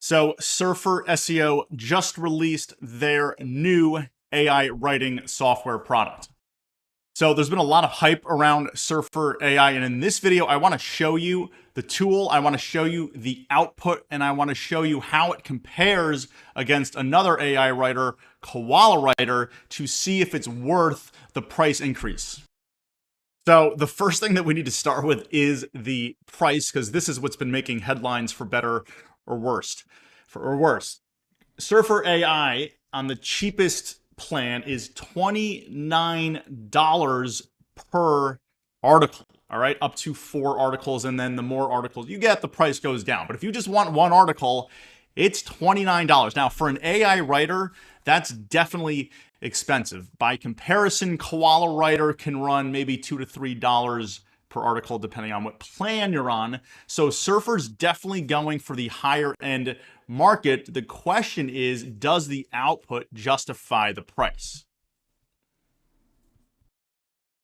So Surfer SEO just released their new AI writing software product. So there's been a lot of hype around Surfer AI, and in this video, I want to show you the tool, I want to show you the output, and I want to show you how it compares against another AI writer, Koala Writer, to see if it's worth the price increase. So the first thing that we need to start with is the price, because this is what's been making headlines for better or worse. Surfer AI on the cheapest plan is $29 per article. All right, up to 4 articles, and then the more articles you get, the price goes down. But if you just want one article, it's $29. Now, for an AI writer, that's definitely expensive. By comparison, Koala Writer can run maybe $2 to $3 per article, depending on what plan you're on. So Surfer's definitely going for the higher end market. The question is, does the output justify the price?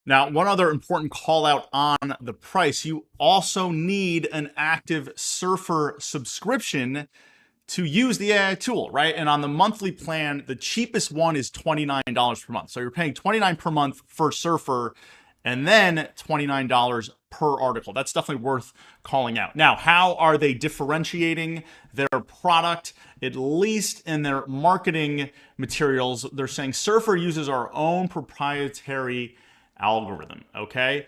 Now, one other important call out on the price, you also need an active Surfer subscription to use the AI tool, right? And on the monthly plan, the cheapest one is $29 per month. So you're paying $29 per month for Surfer and then $29 per article. That's definitely worth calling out. Now, how are they differentiating their product? At least in their marketing materials, they're saying Surfer uses our own proprietary algorithm, okay?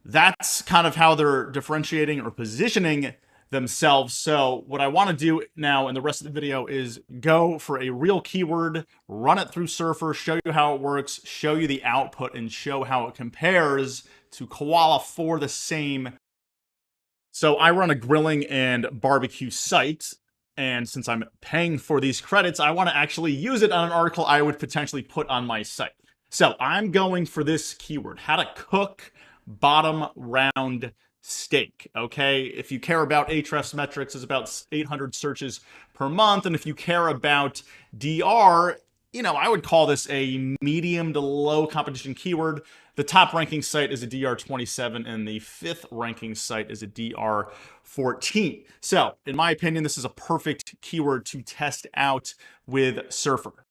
That's kind of how they're differentiating or positioning themselves. So what I want to do now in the rest of the video is go for a real keyword, run it through Surfer, show you how it works, show you the output, and show how it compares to Koala for the same. So I run a grilling and barbecue site, and since I'm paying for these credits, I want to actually use it on an article I would potentially put on my site. So I'm going for this keyword, how to cook bottom round steak, okay? If you care about Ahrefs metrics, it's about 800 searches per month. And if you care about DR, I would call this a medium to low competition keyword. The top ranking site is a DR 27 and the 5th ranking site is a DR 14. So in my opinion, this is a perfect keyword to test out with Surfer.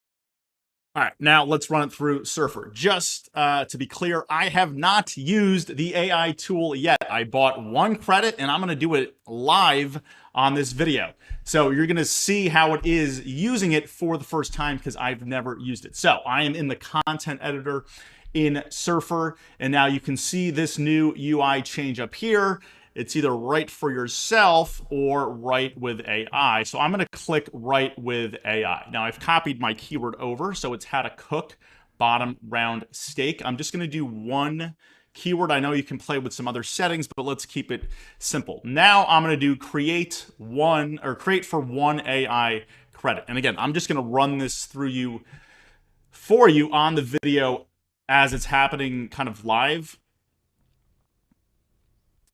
All right, now let's run it through Surfer. Just to be clear, I have not used the AI tool yet. I bought 1 credit and I'm gonna do it live on this video. So you're gonna see how it is using it for the first time because I've never used it. So I am in the content editor in Surfer, and now you can see this new UI change up here. It's either write for yourself or write with AI. So I'm going to click write with AI. Now I've copied my keyword over, so it's how to cook bottom round steak. I'm just going to do 1 keyword. I know you can play with some other settings, but let's keep it simple. Now I'm going to do create for 1 AI credit. And again, I'm just going to run this through for you on the video as it's happening kind of live.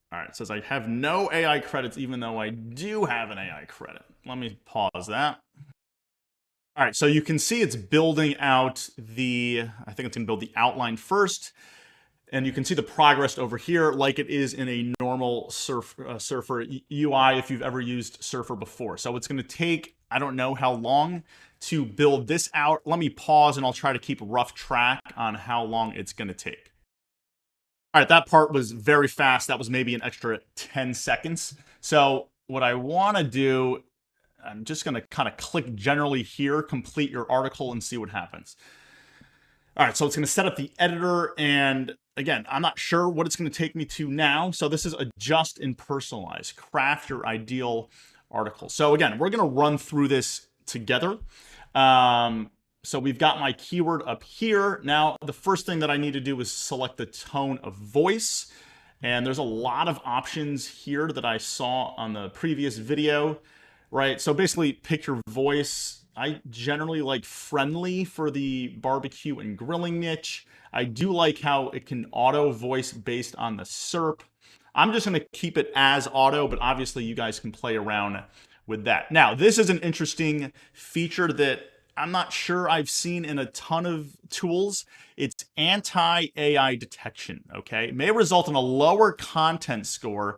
All right, it says I have no AI credits, even though I do have an AI credit. Let me pause that. All right, so you can see it's building out I think it's gonna build the outline first, and you can see the progress over here like it is in a normal Surfer UI if you've ever used Surfer before. So it's gonna take, I don't know how long to build this out. Let me pause and I'll try to keep a rough track on how long it's gonna take. All right, that part was very fast. That was maybe an extra 10 seconds. So what I want to do, I'm just going to kind of click generally here, complete your article, and see what happens. All right, so it's going to set up the editor. And again, I'm not sure what it's going to take me to now. So this is adjust and personalize, craft your ideal article. So again, we're going to run through this together. So we've got my keyword up here. Now, the first thing that I need to do is select the tone of voice. And there's a lot of options here that I saw on the previous video, right? So basically pick your voice. I generally like friendly for the barbecue and grilling niche. I do like how it can auto voice based on the SERP. I'm just gonna keep it as auto, but obviously you guys can play around with that. Now, this is an interesting feature that I'm not sure I've seen in a ton of tools. It's anti-AI detection, okay? It may result in a lower content score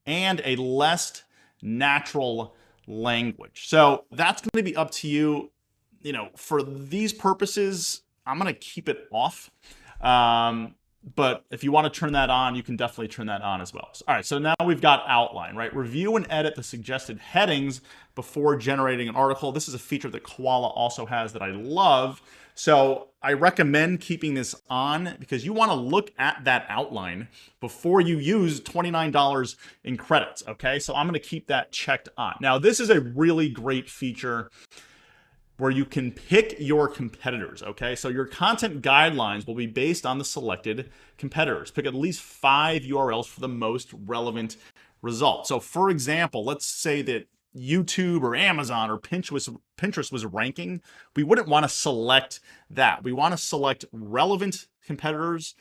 and a less natural language. So that's going to be up to you. You know, for these purposes, I'm going to keep it off. But if you want to turn that on, you can definitely turn that on as well. All right, so now we've got outline, right? Review and edit the suggested headings before generating an article. This is a feature that Koala also has that I love. So I recommend keeping this on because you want to look at that outline before you use $29 in credits, okay? So I'm going to keep that checked on. Now, this is a really great feature where you can pick your competitors, okay? So your content guidelines will be based on the selected competitors. Pick at least 5 URLs for the most relevant results. So for example, let's say that YouTube or Amazon or Pinterest was ranking. We wouldn't want to select that. We want to select relevant competitors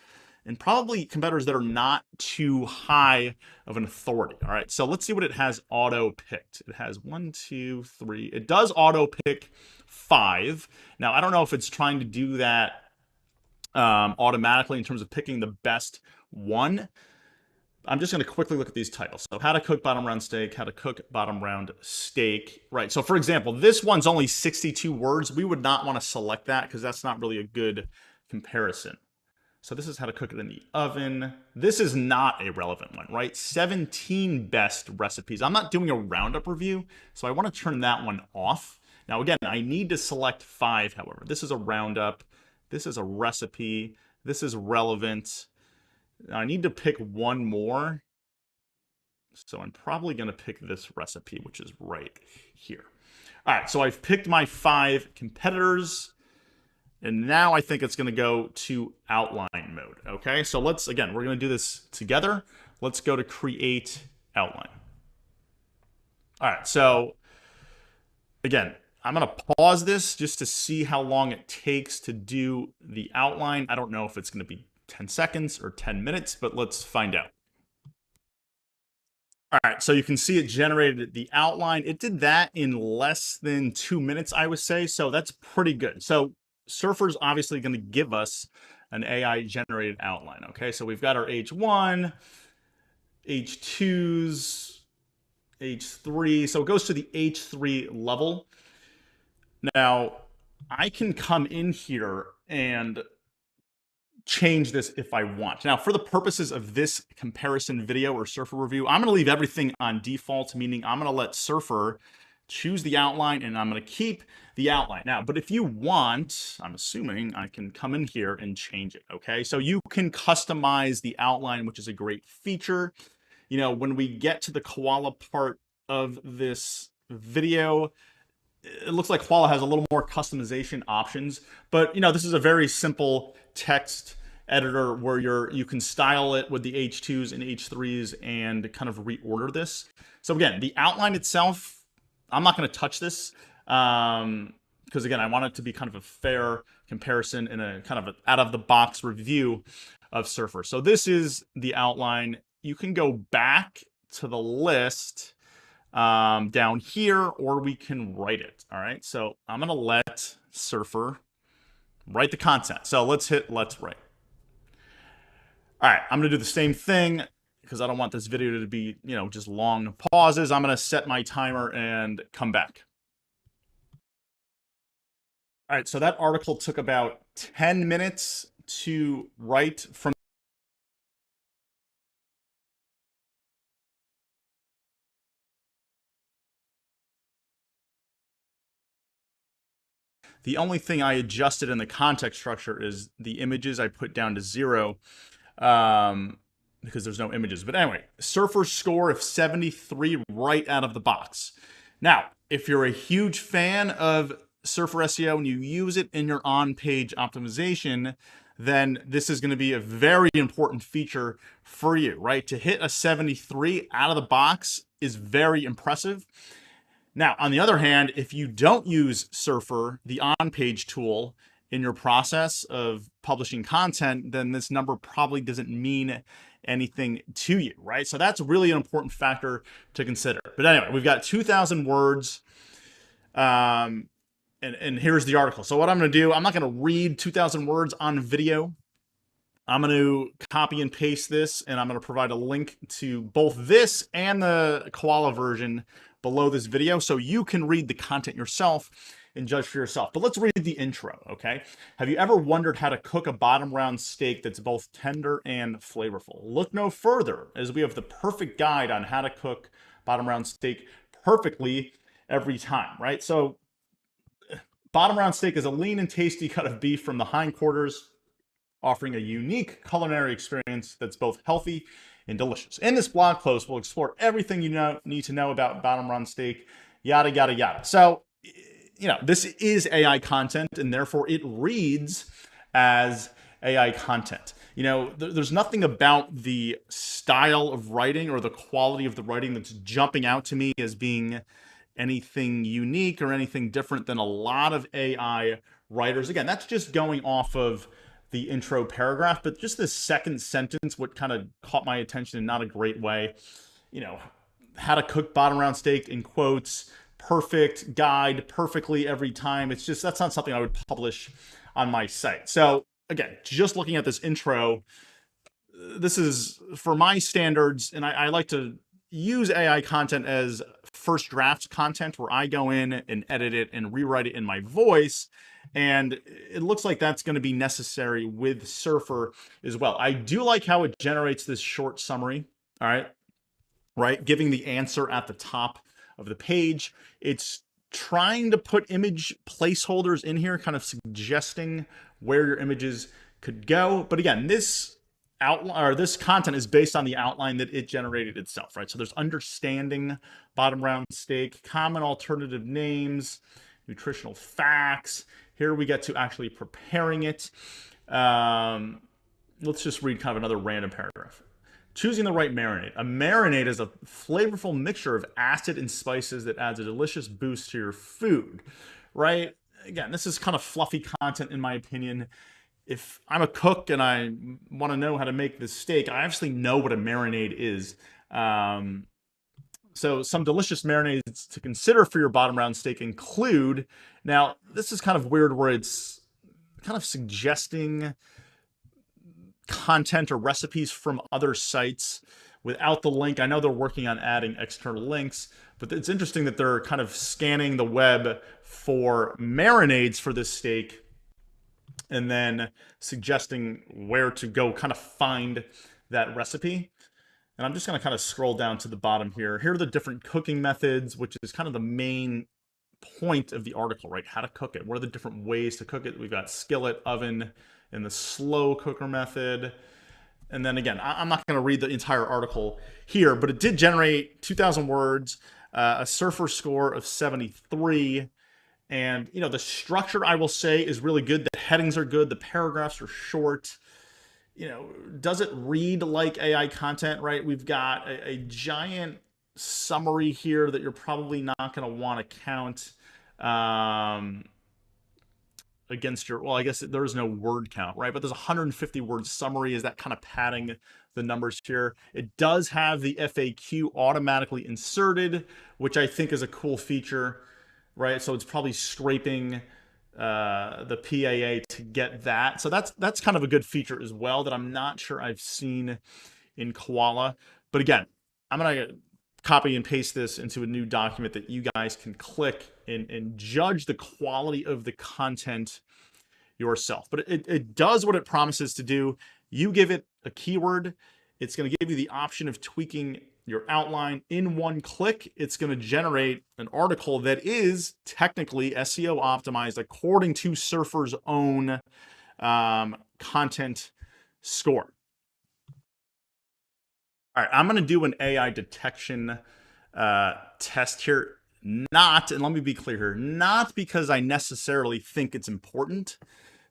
and probably competitors that are not too high of an authority. All right, so let's see what it has auto-picked. It has 1, 2, 3. It does auto-pick 5. Now, I don't know if it's trying to do that automatically in terms of picking the best one. I'm just going to quickly look at these titles. So how to cook bottom round steak, how to cook bottom round steak. Right, so for example, this one's only 62 words. We would not want to select that because that's not really a good comparison. So this is how to cook it in the oven. This is not a relevant one, right? 17 best recipes. I'm not doing a roundup review, so I want to turn that one off. Now, again, I need to select 5, however. This is a roundup. This is a recipe. This is relevant. Now, I need to pick one more. So I'm probably going to pick this recipe, which is right here. All right, so I've picked my 5 competitors. And now I think it's going to go to outline mode. Okay, so let's, again, we're going to do this together. Let's go to create outline. All right, so again, I'm going to pause this just to see how long it takes to do the outline. I don't know if it's going to be 10 seconds or 10 minutes, but let's find out. All right, so you can see it generated the outline. It did that in less than 2 minutes, I would say. So that's pretty good. So Surfer's obviously going to give us an AI generated outline. Okay, so we've got our H1, H2s, H3. So it goes to the H3 level. Now, I can come in here and change this if I want. Now, for the purposes of this comparison video or Surfer review, I'm going to leave everything on default, meaning I'm going to let Surfer choose the outline and I'm going to keep the outline. Now, but if you want, I'm assuming I can come in here and change it, okay? So you can customize the outline, which is a great feature. You know, when we get to the Koala part of this video, it looks like Koala has a little more customization options, but you know, this is a very simple text editor where you can style it with the H2s and H3s and kind of reorder this. So again, the outline itself, I'm not going to touch this because again, I want it to be kind of a fair comparison and a kind of out of the box review of Surfer. So this is the outline. You can go back to the list down here, or we can write it. All right, so I'm going to let Surfer write the content. So let's hit let's write. All right, I'm going to do the same thing because I don't want this video to be, you know, just long pauses. I'm going to set my timer and come back. All right, so that article took about 10 minutes to write from the only thing I adjusted in the context structure is the images I put down to 0 because there's no images. But anyway, Surfer's score of 73 right out of the box. Now, if you're a huge fan of Surfer SEO and you use it in your on-page optimization, then this is going to be a very important feature for you, right? To hit a 73 out of the box is very impressive. Now, on the other hand, if you don't use Surfer, the on-page tool, in your process of publishing content, then this number probably doesn't mean anything to you, right? So that's really an important factor to consider. But anyway, we've got 2,000 words, and here's the article. So what I'm going to do, I'm not going to read 2,000 words on video. I'm going to copy and paste this, and I'm going to provide a link to both this and the Koala version below this video so you can read the content yourself and judge for yourself. But let's read the intro, okay? Have you ever wondered how to cook a bottom round steak that's both tender and flavorful? Look no further, as we have the perfect guide on how to cook bottom round steak perfectly every time, right? So bottom round steak is a lean and tasty cut of beef from the hindquarters, offering a unique culinary experience that's both healthy and delicious. In this blog post, we'll explore everything you need to know about bottom round steak, yada, yada, yada. So, this is AI content, and therefore it reads as AI content. There's nothing about the style of writing or the quality of the writing that's jumping out to me as being anything unique or anything different than a lot of AI writers. Again, that's just going off of the intro paragraph, but just the second sentence, what kind of caught my attention in not a great way. How to cook bottom round steak in quotes, perfect guide, perfectly every time. It's just, that's not something I would publish on my site. So again, just looking at this intro, this is for my standards, and I like to use AI content as first draft content where I go in and edit it and rewrite it in my voice. And it looks like that's going to be necessary with Surfer as well. I do like how it generates this short summary. All right, giving the answer at the top of the page. It's trying to put image placeholders in here, kind of suggesting where your images could go. But again, this outline or this content is based on the outline that it generated itself, right? So there's understanding bottom round steak, common alternative names, nutritional facts. Here we get to actually preparing it. Let's just read kind of another random paragraph. Choosing the right marinade. A marinade is a flavorful mixture of acid and spices that adds a delicious boost to your food, right? Again, this is kind of fluffy content in my opinion. If I'm a cook and I want to know how to make this steak, I actually know what a marinade is. So some delicious marinades to consider for your bottom round steak include, now this is kind of weird where it's kind of suggesting content or recipes from other sites without the link. I know they're working on adding external links, but it's interesting that they're kind of scanning the web for marinades for this steak and then suggesting where to go kind of find that recipe. And I'm just going to kind of scroll down to the bottom here. Here are the different cooking methods, which is kind of the main point of the article, right? How to cook it. What are the different ways to cook it? We've got skillet, oven, and the slow cooker method. And then again, I'm not going to read the entire article here, but it did generate 2,000 words, a Surfer score of 73. And, the structure, I will say, is really good. The headings are good. The paragraphs are short. Does it read like AI content, right? We've got a giant summary here that you're probably not going to want to count against your, well, I guess there is no word count, right? But there's a 150 word summary. Is that kind of padding the numbers here? It does have the FAQ automatically inserted, which I think is a cool feature, right? So it's probably scraping the PAA to get that. So that's kind of a good feature as well that I'm not sure I've seen in Koala. But again, I'm going to copy and paste this into a new document that you guys can click and judge the quality of the content yourself. But it does what it promises to do. You give it a keyword, it's going to give you the option of tweaking your outline in one click. It's going to generate an article that is technically SEO optimized according to Surfer's own content score. All right, I'm going to do an AI detection test here. And let me be clear here, not because I necessarily think it's important.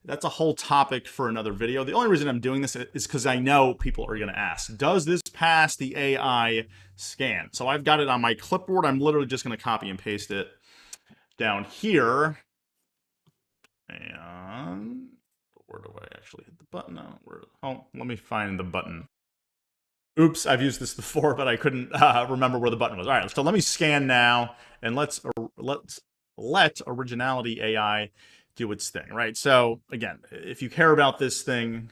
That's a whole topic for another video. The only reason I'm doing this is because I know people are going to ask, does this pass the AI scan? So I've got it on my clipboard. I'm literally just going to copy and paste it down here. And where do I actually hit the button? Let me find the button. Oops, I've used this before, but I couldn't remember where the button was. All right, so let me scan now, and let's let Originality AI do its thing, right? So again, if you care about this thing,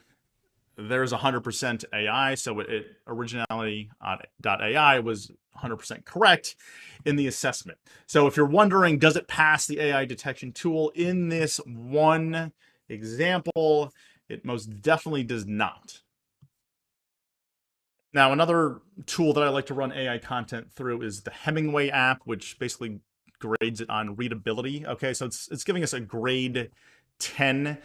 there's 100% AI. So originality.ai was 100% correct in the assessment. So if you're wondering, does it pass the AI detection tool in this one example, it most definitely does not. Now, another tool that I like to run AI content through is the Hemingway app, which basically grades it on readability. Okay, so it's giving us a grade 10.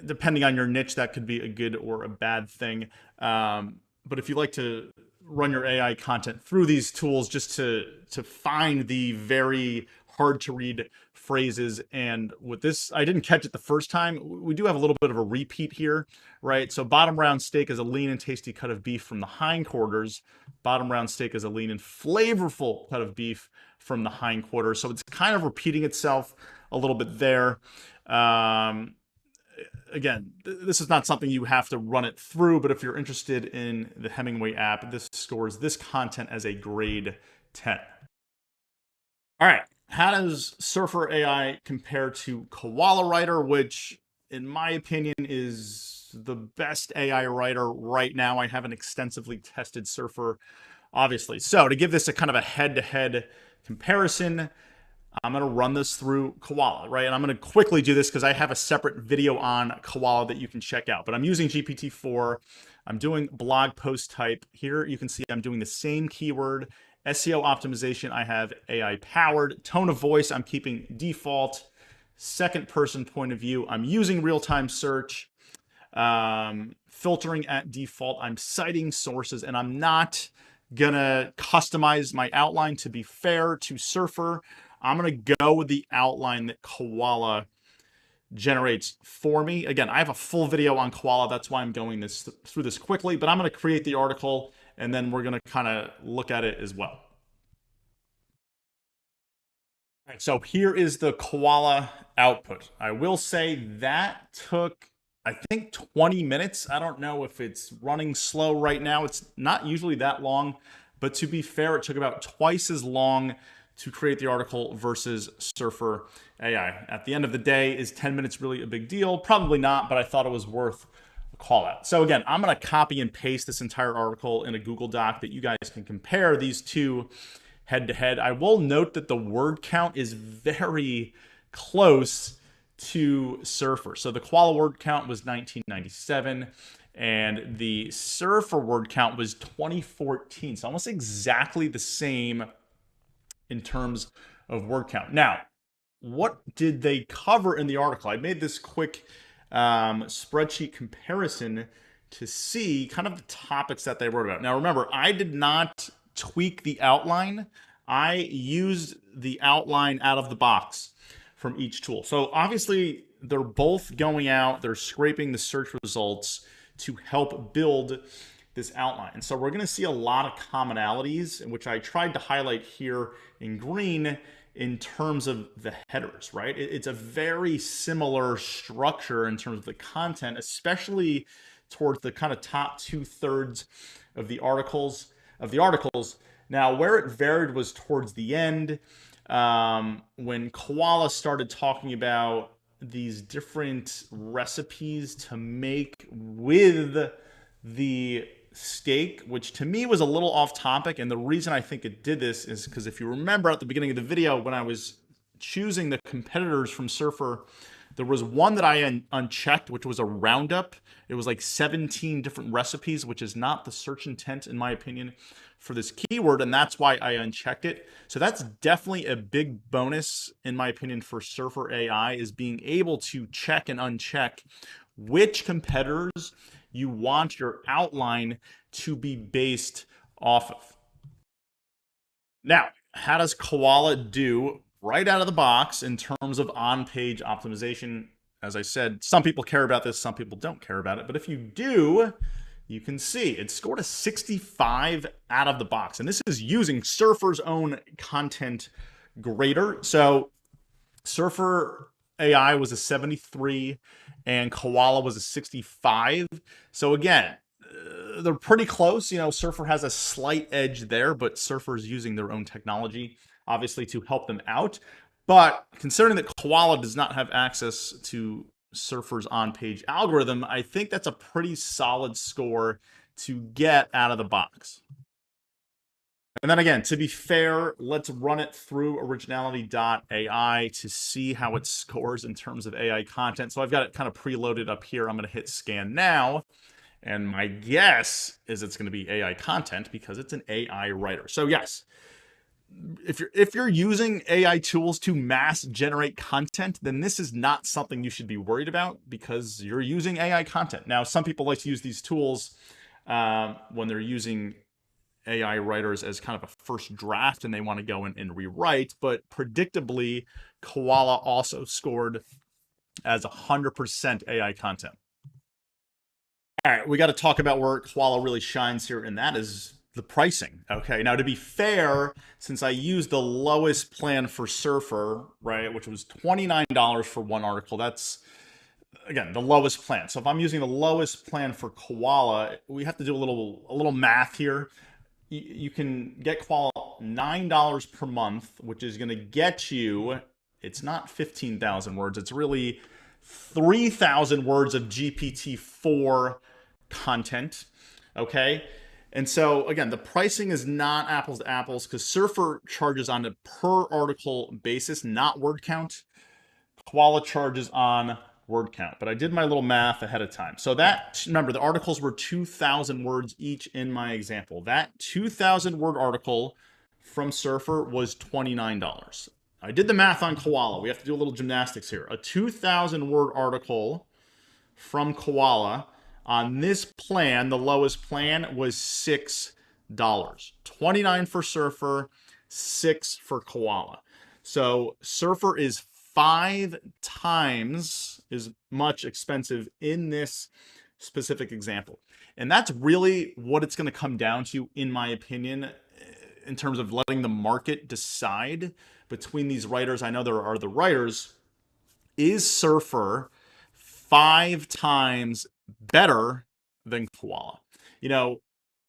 Depending on your niche, that could be a good or a bad thing. But if you like to run your AI content through these tools just to find the very hard to read phrases, and with this, I didn't catch it the first time. We do have a little bit of a repeat here, right? So bottom round steak is a lean and tasty cut of beef from the hindquarters. Bottom round steak is a lean and flavorful cut of beef from the hindquarters. So it's kind of repeating itself a little bit there. Again, this is not something you have to run it through, but if you're interested in the Hemingway app, this scores this content as a grade 10. All right, how does Surfer AI compare to Koala Writer, which in my opinion is the best AI writer right now? I haven't extensively tested Surfer, obviously. So to give this a kind of a head-to-head comparison, I'm going to run this through Koala, right? And I'm going to quickly do this because I have a separate video on Koala that you can check out. But I'm using GPT-4. I'm doing blog post type. Here you can see I'm doing the same keyword. SEO optimization, I have AI powered. Tone of voice, I'm keeping default. Second person point of view, I'm using real-time search. Filtering at default, I'm citing sources, and I'm not gonna customize my outline. To be fair to Surfer, I'm gonna go with the outline that Koala generates for me. Again, I have a full video on Koala. That's why I'm going through this quickly, but I'm gonna create the article and then we're gonna kind of look at it as well. All right, so here is the Koala output. I will say that took, I think, 20 minutes. I don't know if it's running slow right now. It's not usually that long, but to be fair, it took about twice as long to create the article versus Surfer AI. At the end of the day, is 10 minutes really a big deal? Probably not, but I thought it was worth a call out. So again, I'm gonna copy and paste this entire article in a Google Doc that you guys can compare these two head to head. I will note that the word count is very close to Surfer. So the Koala word count was 1997 and the Surfer word count was 2014. So almost exactly the same in terms of word count. Now, what did they cover in the article? I made this quick spreadsheet comparison to see kind of the topics that they wrote about. Now, remember, I did not tweak the outline. I used the outline out of the box from each tool. So obviously, they're both going out, they're scraping the search results to help build this outline. And so we're going to see a lot of commonalities, which I tried to highlight here in green in terms of the headers, right? It's a very similar structure in terms of the content, especially towards the kind of top 2/3 of the articles. Now, where it varied was towards the end, when Koala started talking about these different recipes to make with the steak, which to me was a little off topic. And the reason I think it did this is because if you remember at the beginning of the video, when I was choosing the competitors from Surfer, there was one that I unchecked, which was a roundup. It was like 17 different recipes, which is not the search intent, in my opinion, for this keyword. And that's why I unchecked it. So that's definitely a big bonus, in my opinion, for Surfer AI, is being able to check and uncheck which competitors you want your outline to be based off of. Now, how does Koala do right out of the box in terms of on-page optimization? As I said, some people care about this, some people don't care about it. But if you do, you can see it scored a 65 out of the box. And this is using Surfer's own content grader. So Surfer AI was a 73 and Koala was a 65. So again, they're pretty close. You know, Surfer has a slight edge there, but Surfer's using their own technology, obviously, to help them out. But considering that Koala does not have access to Surfer's on-page algorithm, I think that's a pretty solid score to get out of the box. And then again, to be fair, let's run it through originality.ai to see how it scores in terms of AI content. So I've got it kind of preloaded up here. I'm going to hit scan now. And my guess is it's going to be AI content because it's an AI writer. So yes, if you're using AI tools to mass generate content, then this is not something you should be worried about because you're using AI content. Now, some people like to use these tools when they're using AI writers as kind of a first draft and they want to go in and rewrite, but predictably, Koala also scored as 100% AI content. All right, we got to talk about where Koala really shines here, and that is the pricing. Okay, now to be fair, since I used the lowest plan for Surfer, right, which was $29 for one article, that's again the lowest plan. So if I'm using the lowest plan for Koala, we have to do a little math here. You can get Koala $9 per month, which is going to get you, it's not 15,000 words, it's really 3,000 words of GPT-4 content, okay? And so again, the pricing is not apples to apples because Surfer charges on a per article basis, not word count. Koala charges on word count, but I did my little math ahead of time. So that, remember, the articles were 2,000 words each in my example. That 2,000 word article from Surfer was $29. I did the math on Koala. We have to do a little gymnastics here. A 2,000 word article from Koala on this plan, the lowest plan, was $6. 29 for Surfer, 6 for Koala. So Surfer is 5 times as much expensive in this specific example. And that's really what it's going to come down to, in my opinion, in terms of letting the market decide between these writers. I know there are the writers. Is Surfer 5 times better than Koala? You know,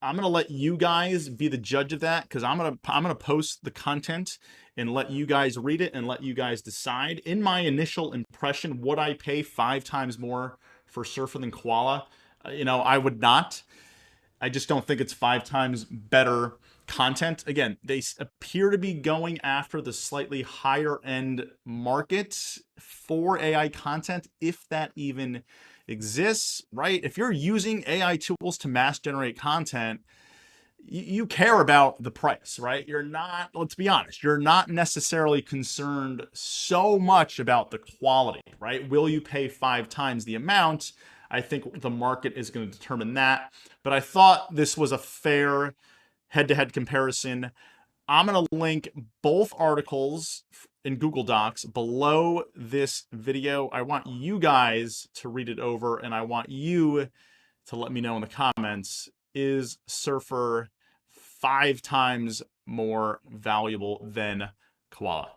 I'm gonna let you guys be the judge of that because I'm gonna post the content and let you guys read it and let you guys decide. In my initial impression, would I pay 5 times more for Surfer than Koala? I would not. I just don't think it's 5 times better content. Again, they appear to be going after the slightly higher end market for AI content, if that even exists, right? If you're using AI tools to mass generate content, you care about the price, right? You're not, let's be honest, you're not necessarily concerned so much about the quality, right? Will you pay 5 times the amount? I think the market is going to determine that. But I thought this was a fair head-to-head comparison. I'm going to link both articles in Google Docs below this video. I want you guys to read it over, and I want you to let me know in the comments, is Surfer 5 times more valuable than Koala?